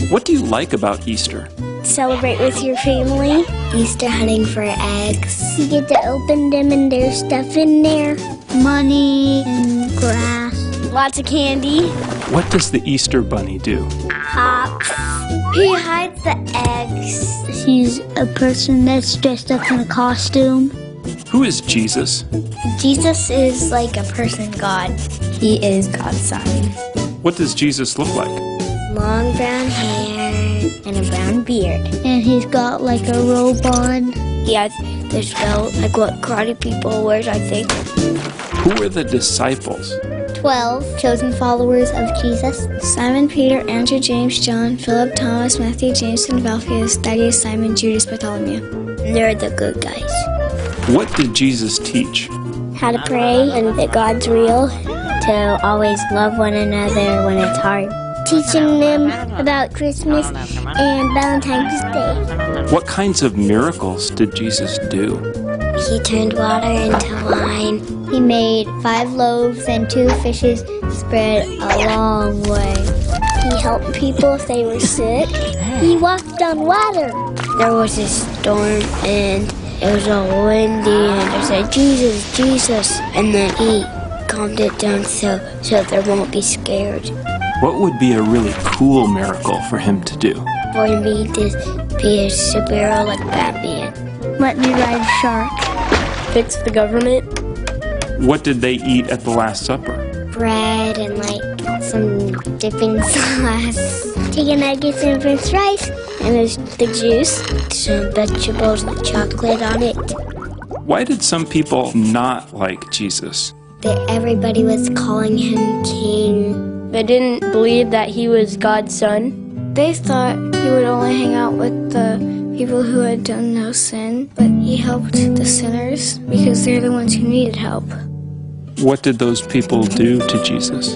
What do you like about Easter? Celebrate with your family. Easter hunting for eggs. You get to open them and there's stuff in there. Money and grass. Lots of candy. What does the Easter bunny do? Hops. He hides the eggs. He's a person that's dressed up in a costume. Who is Jesus? Jesus is like a person God. He is God's son. What does Jesus look like? Long brown hair and a brown beard. And he's got like a robe on. He has this belt, like what karate people wear, I think. Who are the disciples? 12 chosen followers of Jesus. Simon, Peter, Andrew, James, John, Philip, Thomas, Matthew, James, and Alphaeus, Thaddeus, Simon, Judas, Bartholomew. They're the good guys. What did Jesus teach? How to pray and that God's real. To always love one another when it's hard. Teaching them about Christmas and Valentine's Day. What kinds of miracles did Jesus do? He turned water into wine. He made 5 loaves and 2 fishes spread a long way. He helped people if they were sick. He walked on water. There was a storm and it was all windy and they said, Jesus, Jesus. And then he calmed it down so they won't be scared. What would be a really cool miracle for him to do? For me to be a superhero like Batman. Let me ride a shark. Fix the government. What did they eat at the Last Supper? Bread and like some dipping sauce. Chicken nuggets and french fries. And there's the juice. Some vegetables with chocolate on it. Why did some people not like Jesus? That everybody was calling him king. They didn't believe that he was God's son. They thought he would only hang out with the people who had done no sin, but he helped the sinners because they're the ones who needed help. What did those people do to Jesus?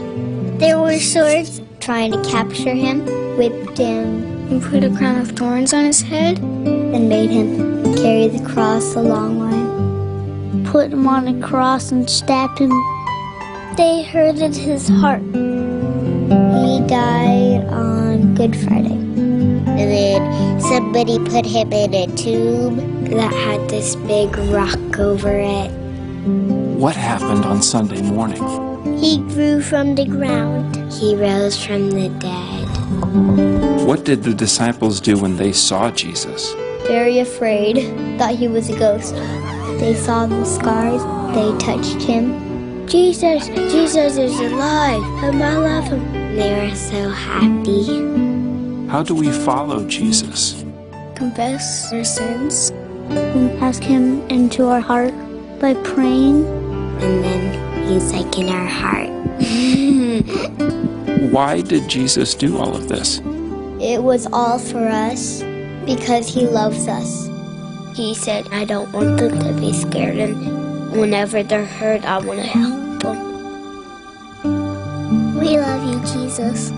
There were swords trying to capture him, whipped him, and put a crown of thorns on his head, and made him carry the cross a long way. Put him on a cross and stabbed him. They hurted his heart. He died on Good Friday. And then somebody put him in a tomb that had this big rock over it. What happened on Sunday morning? He grew from the ground. He rose from the dead. What did the disciples do when they saw Jesus? Very afraid, thought he was a ghost. They saw the scars, they touched him. Jesus, Jesus is alive, and I love him. They were so happy. How do we follow Jesus? Confess our sins. We ask him into our heart by praying. And then he's like in our heart. Why did Jesus do all of this? It was all for us because he loves us. He said, I don't want them to be scared, and whenever they're hurt, I want to help them. We love you, Jesus.